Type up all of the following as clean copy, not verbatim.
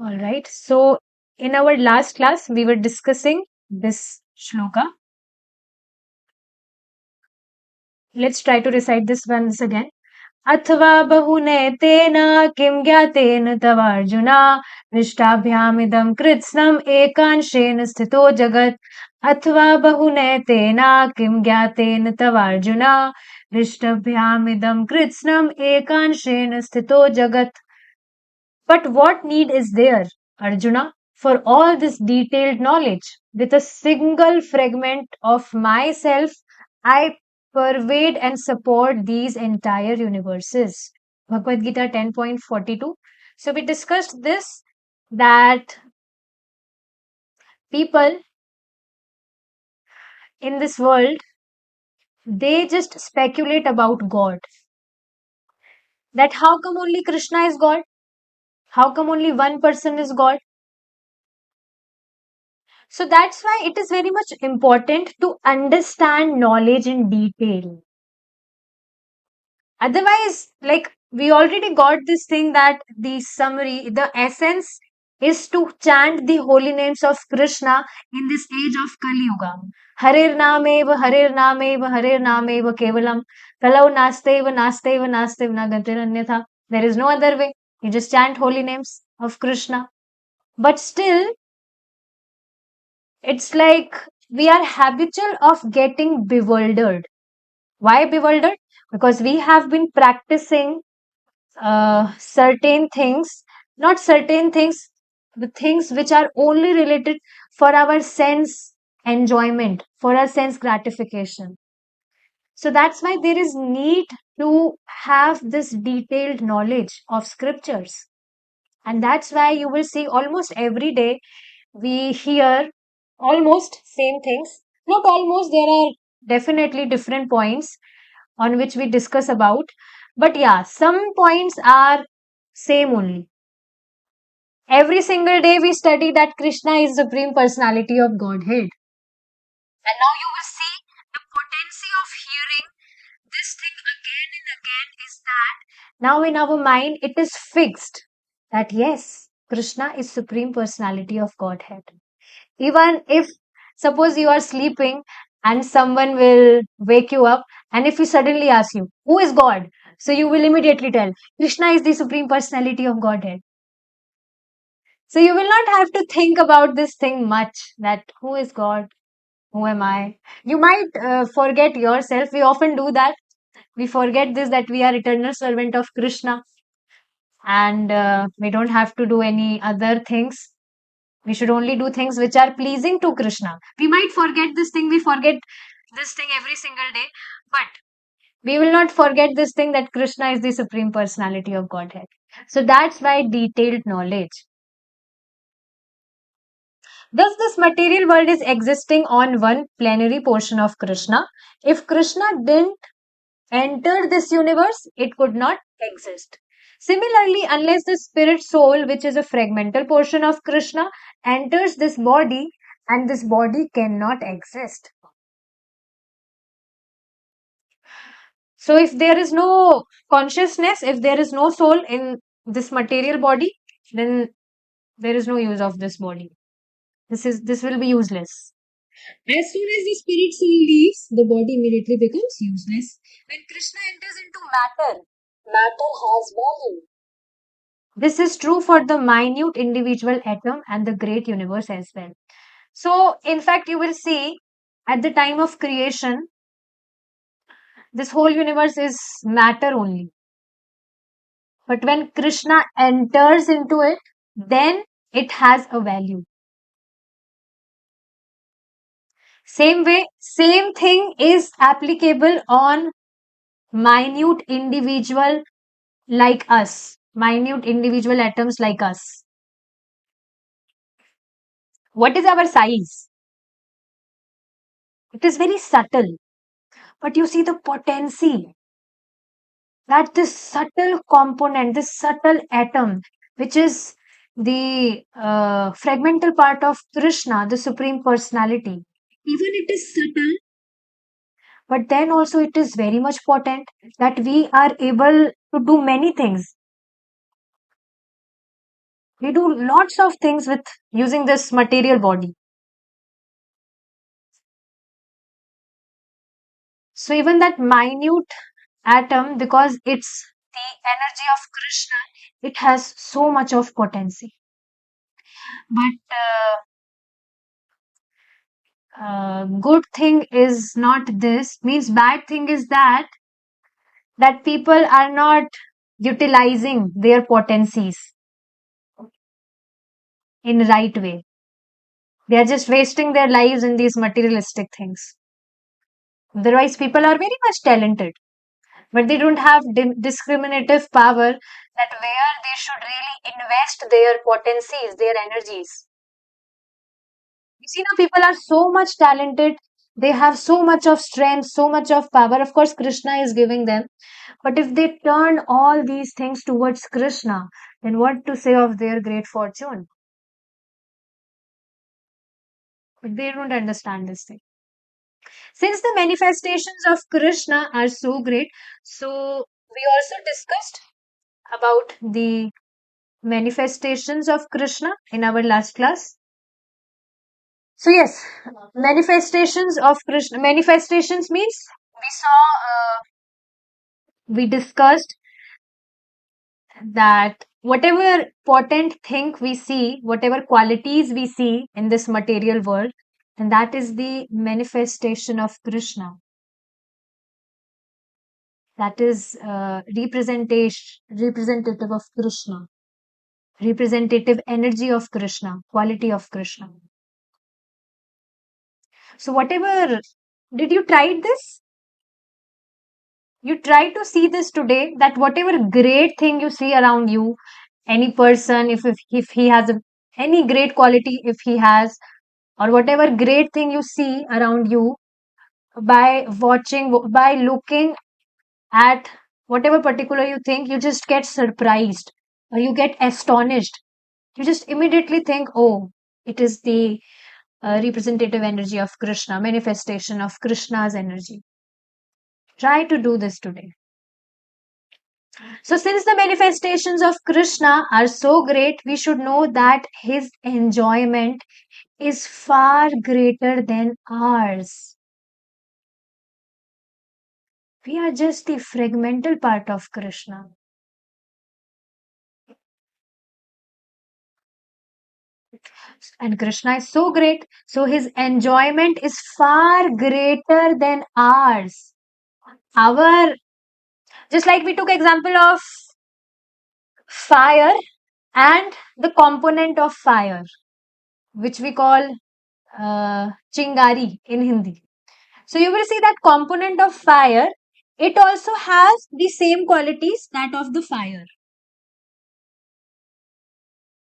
All right. So, in our last class, we were discussing this shloka. Let's try to recite this once again. अथवा बहुनैतेन किं ज्ञातेन तवार्जुना दृष्टाभ्यामिदं कृत्स्नम् एकांशेन स्थितो जगत् अथवा बहुनैतेन किं ज्ञातेन तवार्जुना दृष्टाभ्यामिदं कृत्स्नम् एकांशेन स्थितो जगत्. But what need is there, Arjuna, for all this detailed knowledge? With a single fragment of myself, I pervade and support these entire universes. Bhagavad Gita 10.42. So we discussed this, that people in this world, they just speculate about God. That how come only Krishna is God? How come only one person is God? So that's why it is very much important to understand knowledge in detail. Otherwise, like we already got this thing that the summary, the essence is to chant the holy names of Krishna in this age of Kali Yuga. Harir Nameva, Harir Nameva Kevalam, Kalau Nasteva, Nasteva, Nastev Nagatiranyatha. There is no other way. You just chant holy names of Krishna. But still, it's like we are habitual of getting bewildered. Why bewildered? Because we have been practicing certain things, not certain things, the things which are only related for our sense enjoyment, for our sense gratification. So that's why there is need to have this detailed knowledge of scriptures. And that's why you will see almost every day we hear almost same things. Not almost, there are definitely different points on which we discuss about. But yeah, some points are same only. Every single day we study that Krishna is Supreme Personality of Godhead. And now you will see the potency of hearing this thing again and again is that now in our mind it is fixed that yes, Krishna is Supreme Personality of Godhead. Even if suppose you are sleeping and someone will wake you up, and if he suddenly asks you, who is God? So you will immediately tell, Krishna is the Supreme Personality of Godhead. So you will not have to think about this thing much, that who is God? Who am I? You might forget yourself. We often do that. We forget this, that we are eternal servant of Krishna, and we don't have to do any other things. We should only do things which are pleasing to Krishna. We might forget this thing. We forget this thing every single day, but we will not forget this thing, that Krishna is the Supreme Personality of Godhead. So that's why detailed knowledge. Thus, this material world is existing on one plenary portion of Krishna. If Krishna didn't enter this universe, it could not exist. Similarly, unless the spirit soul, which is a fragmental portion of Krishna, enters this body, and this body cannot exist. So, if there is no consciousness, if there is no soul in this material body, then there is no use of this body. This will be useless. As soon as the spirit soul leaves, the body immediately becomes useless. When Krishna enters into matter, matter has value. This is true for the minute individual atom and the great universe as well. So, in fact, you will see at the time of creation, this whole universe is matter only. But when Krishna enters into it, then it has a value. Same way, same thing is applicable on minute individual like us, minute individual atoms like us. What is our size? It is very subtle, but you see the potency, that this subtle component, this subtle atom, which is the fragmental part of Krishna, the Supreme Personality, even it is subtle, but then also it is very much potent, that we are able to do many things. We do lots of things with using this material body. So even that minute atom, because it's the energy of Krishna, it has so much of potency. But good thing is not this, means bad thing is that people are not utilizing their potencies in right way. They are just wasting their lives in these materialistic things. Otherwise, people are very much talented, but they don't have discriminative power that where they should really invest their potencies, their energies. You see, now people are so much talented. They have so much of strength, so much of power. Of course, Krishna is giving them. But if they turn all these things towards Krishna, then what to say of their great fortune? But they don't understand this thing. Since the manifestations of Krishna are so great, so we also discussed about the manifestations of Krishna in our last class. So yes, manifestations of Krishna. Manifestations means we discussed that whatever potent thing we see, whatever qualities we see in this material world, and that is the manifestation of Krishna. That is representative of Krishna, representative energy of Krishna, quality of Krishna. So whatever, did you try this? You try to see this today, that whatever great thing you see around you, any person, if he has any great quality, if he has, or whatever great thing you see around you, by watching, by looking at whatever particular you think, you just get surprised or you get astonished. You just immediately think, oh, it is the representative energy of Krishna, manifestation of Krishna's energy. Try to do this today. So, since the manifestations of Krishna are so great, we should know that his enjoyment is far greater than ours. We are just the fragmental part of Krishna. And Krishna is so great, so his enjoyment is far greater than ours. Our, just like we took example of fire and the component of fire, which we call chingari in Hindi. So you will see that component of fire, it also has the same qualities that of the fire.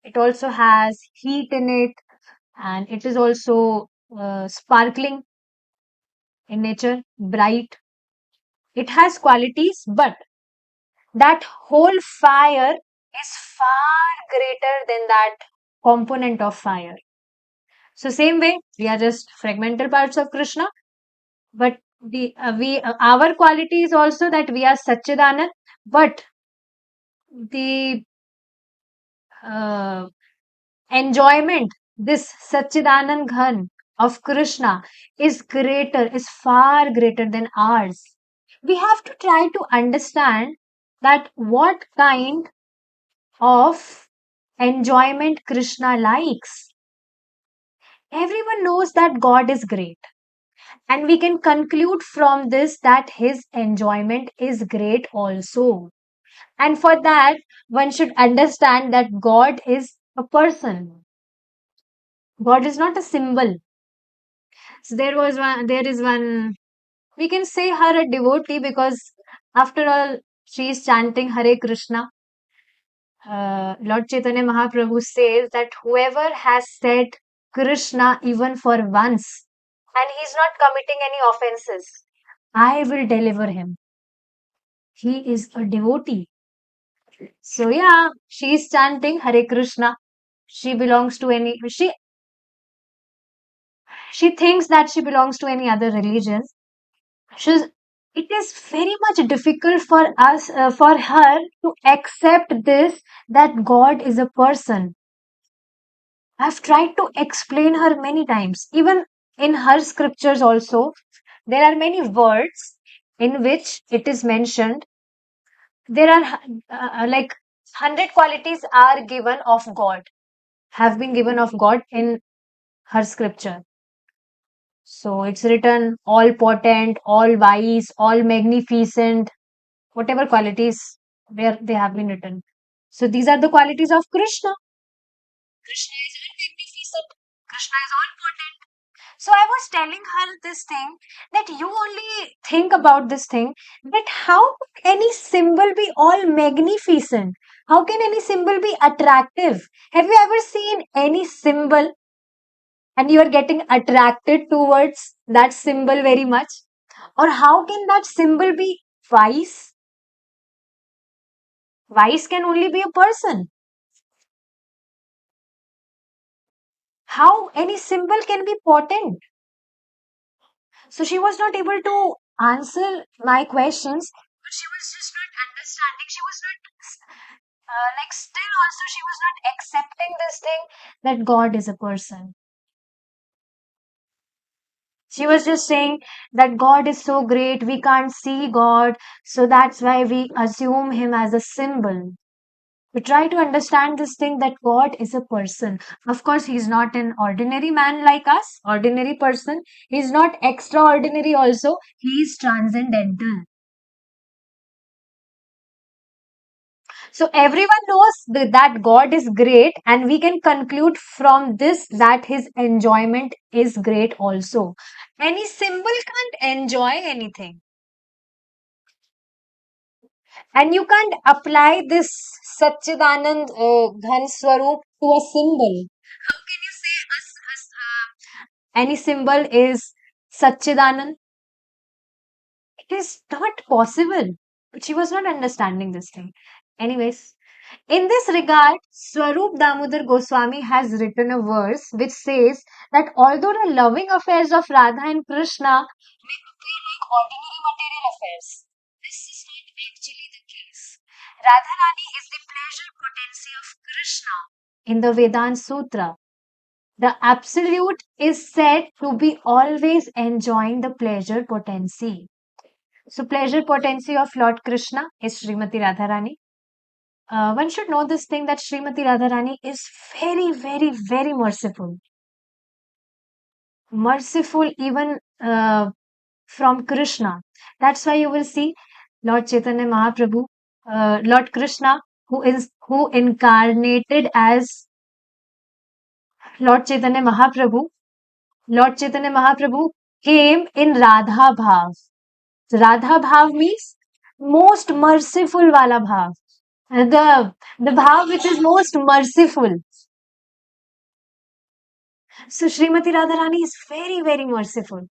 It also has heat in it, and it is also sparkling in nature, bright. It has qualities, but that whole fire is far greater than that component of fire. So same way, we are just fragmental parts of Krishna, but the we our quality is also that we are Satchidanand, but the uh, enjoyment, this Satchidanand Ghan of Krishna is greater, is far greater than ours. We have to try to understand that what kind of enjoyment Krishna likes. Everyone knows that God is great. And we can conclude from this that his enjoyment is great also. And for that, one should understand that God is a person. God is not a symbol. So there is one, we can say her a devotee because after all, she is chanting Hare Krishna. Lord Chaitanya Mahaprabhu says that whoever has said Krishna even for once and he's not committing any offenses, I will deliver him. He is a devotee. So yeah, she is chanting Hare Krishna. She belongs to any she thinks that she belongs to any other religion. She's it is very much difficult for us for her to accept this that God is a person. I've tried to explain her many times. Even in her scriptures also, there are many words in which it is mentioned. There are like 100 qualities are given of God, have been given of God in her scripture. So it's written all potent, all wise, all magnificent, whatever qualities where they have been written. So these are the qualities of Krishna. Krishna is magnificent. Krishna is all potent. So I was telling her this thing that you only think about this thing that how can any symbol be all magnificent? How can any symbol be attractive? Have you ever seen any symbol and you are getting attracted towards that symbol very much? Or how can that symbol be wise? Wise can only be a person. How any symbol can be potent? So she was not able to answer my questions, but she was just not understanding. She was not like still also she was not accepting this thing that God is a person. She was just saying that God is so great, we can't see God, so that's why we assume him as a symbol. We try to understand this thing that God is a person. Of course, he's not an ordinary man like us, ordinary person. He's not extraordinary also. He is transcendental. So everyone knows that God is great, and we can conclude from this that his enjoyment is great also. Any symbol can't enjoy anything. And you can't apply this Satchidanand Ghan Swarup to a symbol. How can you say any symbol is Satchidanand? It is not possible. But she was not understanding this thing. Anyways, in this regard, Swarup Damodar Goswami has written a verse which says that although the loving affairs of Radha and Krishna may appear like ordinary material affairs, this is not actually the case. Radharani is the pleasure potency of Krishna. In the Vedant Sutra, the Absolute is said to be always enjoying the pleasure potency. So, pleasure potency of Lord Krishna is Srimati Radharani. One should know this thing that Srimati Radharani is very, very, very merciful. Merciful even from Krishna. That's why you will see Lord Chaitanya Mahaprabhu, Lord Krishna, who incarnated as Lord Chaitanya Mahaprabhu. Lord Chaitanya Mahaprabhu came in Radha Bhav. Radha Bhav means most merciful wala bhav. The bhav which is most merciful. So Srimati Radharani is very, very merciful.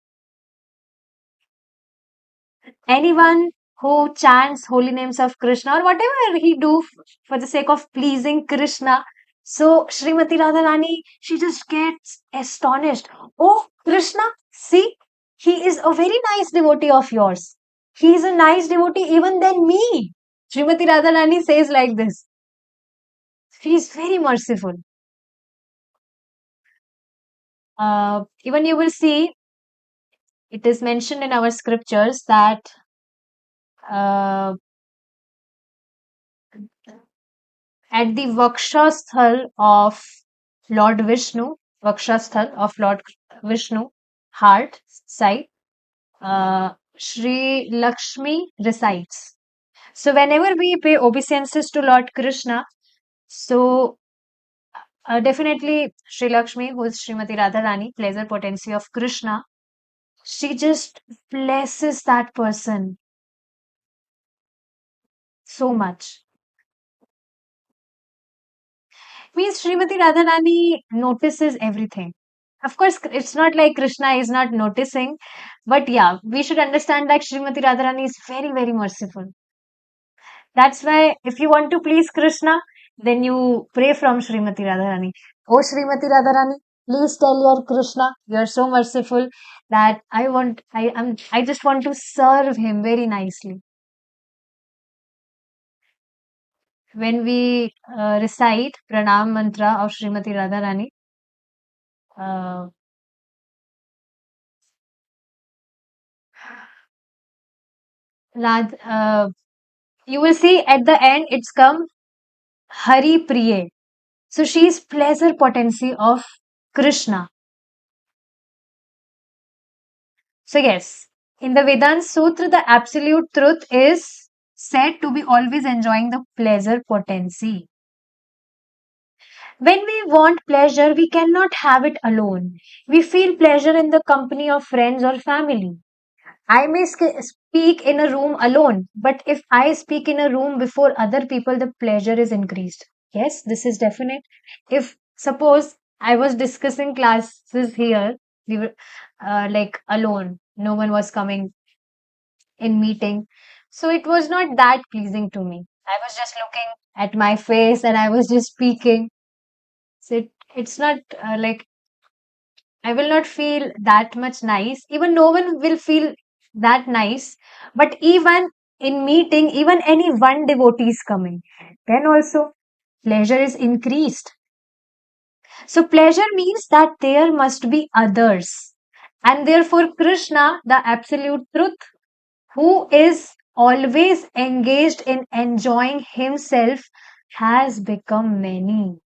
Anyone who chants holy names of Krishna or whatever he do for the sake of pleasing Krishna. So Srimati Radharani, she just gets astonished. Oh, Krishna, see, he is a very nice devotee of yours. He is a nice devotee even than me. Srimati Radharani says like this. She is very merciful. Even you will see it is mentioned in our scriptures that uh, at the Vakshasthal of Lord Vishnu, Vakshasthal of Lord Vishnu, heart, side, Shri Lakshmi resides. So whenever we pay obeisances to Lord Krishna, so definitely Shri Lakshmi, who is Srimati Radharani, pleasure potency of Krishna, she just blesses that person so much. Means Srimati Radharani notices everything. Of course, it's not like Krishna is not noticing, but yeah, we should understand that Srimati Radharani is very, very merciful. That's why if you want to please Krishna, then you pray from Srimati Radharani. Oh Srimati Radharani, please tell your Krishna, you are so merciful that I just want to serve him very nicely. When we recite Pranam mantra of Srimati Radharani, uh, you will see at the end it's come Hari Priye. So she is pleasure potency of Krishna. So yes, in the Vedanta Sutra, the absolute truth is said to be always enjoying the pleasure potency. When we want pleasure, we cannot have it alone. We feel pleasure in the company of friends or family. I may speak in a room alone, but if I speak in a room before other people, the pleasure is increased. Yes, this is definite. If suppose I was discussing classes here, we were like alone, no one was coming in meeting. So it was not that pleasing to me. I was just looking at my face and I was just speaking. So it's not like I will not feel that much nice. Even no one will feel that nice. But even in meeting, even any one devotee is coming, then also pleasure is increased. So pleasure means that there must be others. And therefore, Krishna, the absolute truth, who is always engaged in enjoying himself, has become many.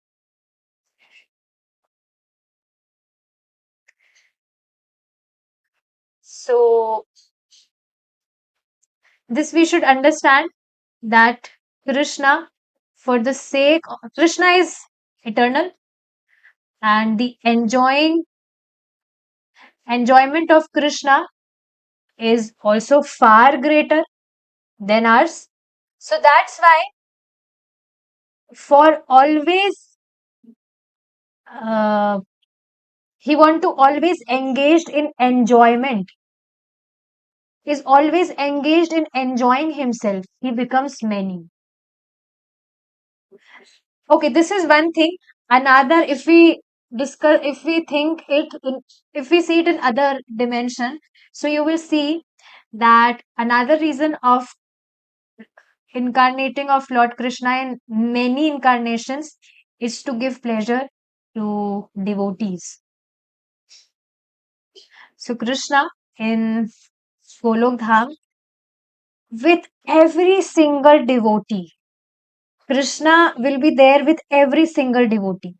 So, this we should understand that Krishna, for the sake of Krishna is eternal, and the enjoyment of Krishna is also far greater than ours. So that's why for always uh, he want to always engaged in enjoyment, is always engaged in enjoying himself. He becomes many. Okay, this is one thing. Another, if we discuss, if we think it, if we see it in other dimension, so you will see that another reason of incarnating of Lord Krishna in many incarnations is to give pleasure to devotees. So Krishna in Golok Dham, with every single devotee, Krishna will be there with every single devotee.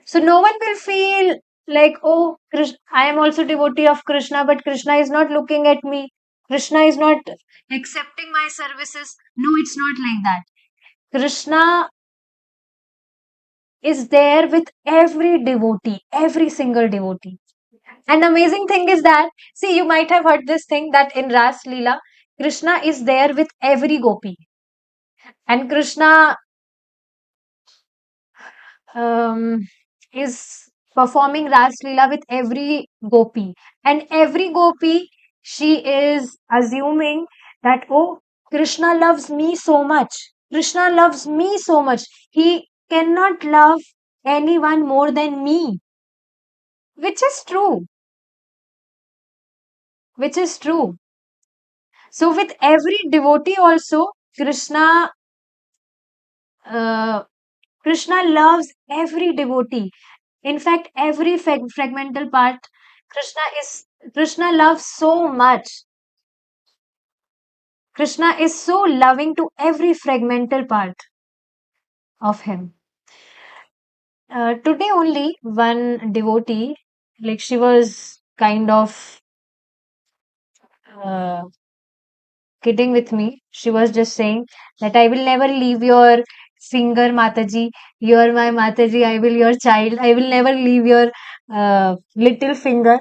So no one will feel like, oh, I am also devotee of Krishna, but Krishna is not looking at me. Krishna is not accepting my services. No, it's not like that. Krishna is there with every devotee, every single devotee. And amazing thing is that, see, you might have heard this thing that in Ras Leela, Krishna is there with every gopi. And Krishna um, is performing Ras Leela with every gopi. And every gopi, she is assuming that, oh, Krishna loves me so much. Krishna loves me so much. He cannot love anyone more than me, which is true. Which is true. So, with every devotee, also, uh, Krishna loves every devotee. In fact, every fragmental part, Krishna loves so much. Krishna is so loving to every fragmental part of him. Today only one devotee, like she was kind of uh, kidding with me. She was just saying that I will never leave your finger, Mataji. You are my Mataji. I will your child. I will never leave your little finger,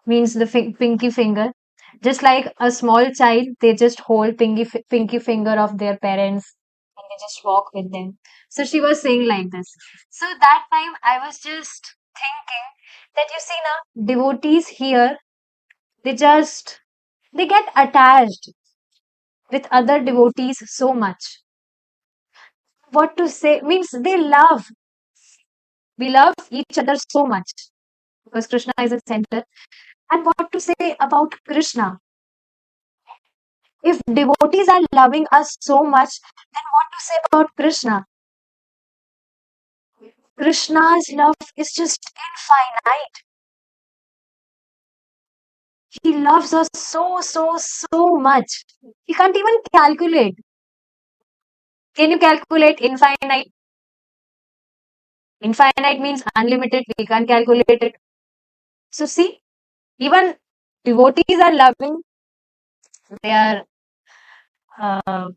means the pinky finger. Just like a small child, they just hold pinky finger of their parents and they just walk with them. So she was saying like this. So that time I was just thinking that you see now, devotees here, they just they get attached with other devotees so much. What to say means we love each other so much because Krishna is at center. And what to say about Krishna? If devotees are loving us so much, then what to say about Krishna? Krishna's love is just infinite. He loves us so, so, so much. He can't even calculate. Can you calculate infinite? Infinite means unlimited. We can't calculate it. So see, even devotees are loving. They are, uh,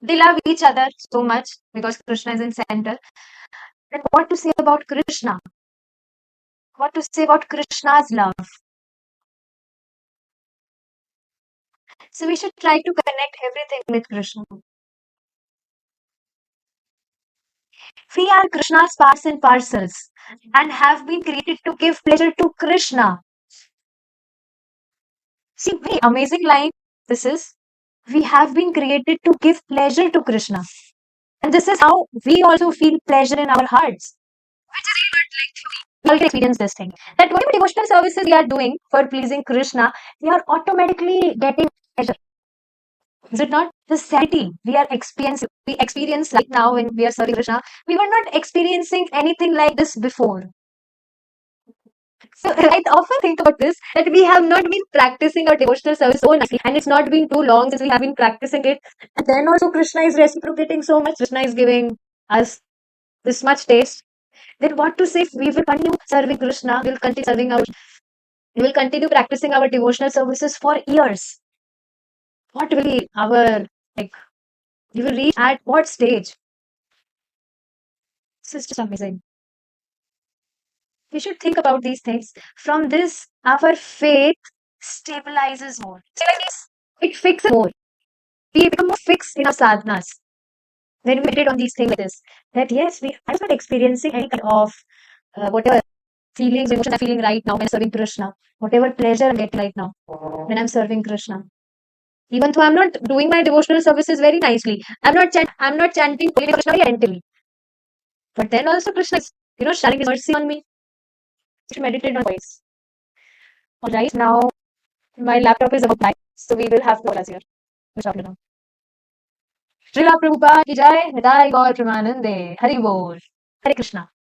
they love each other so much because Krishna is in center. And what to say about Krishna? What to say about Krishna's love? So we should try to connect everything with Krishna. We are Krishna's parts and parcels and have been created to give pleasure to Krishna. See, very amazing line this is. We have been created to give pleasure to Krishna. And this is how we also feel pleasure in our hearts. We all can experience this thing. That whatever devotional services we are doing for pleasing Krishna, we are automatically getting pleasure. Is it not? The sanity we experience right now when we are serving Krishna, we were not experiencing anything like this before. So I often think about this that we have not been practicing our devotional service so nicely, and it's not been too long since we have been practicing it. And then also Krishna is reciprocating so much. Krishna is giving us this much taste. Then what to say if we will continue serving Krishna, we will continue practicing our devotional services for years. What will be our like we will reach at what stage? This is just amazing. We should think about these things. From this, our faith stabilizes more. It fixes more. We become more fixed in our sadhanas. When we meditate on these things like this, that yes, I'm not experiencing any kind of whatever feelings, emotion I'm feeling right now when serving Krishna, whatever pleasure I'm getting right now when I'm serving Krishna. Even though I'm not doing my devotional services very nicely, I'm not chanting Holy Krishna very attentively. But then also Krishna is, showering his mercy on me. To meditate on voice. Alright, now my laptop is about to die, so we will have to pause here. Which afternoon. Srila Prabhupada ki jai, Nitai Gaur Premanande, Hari Bol, Hare Krishna.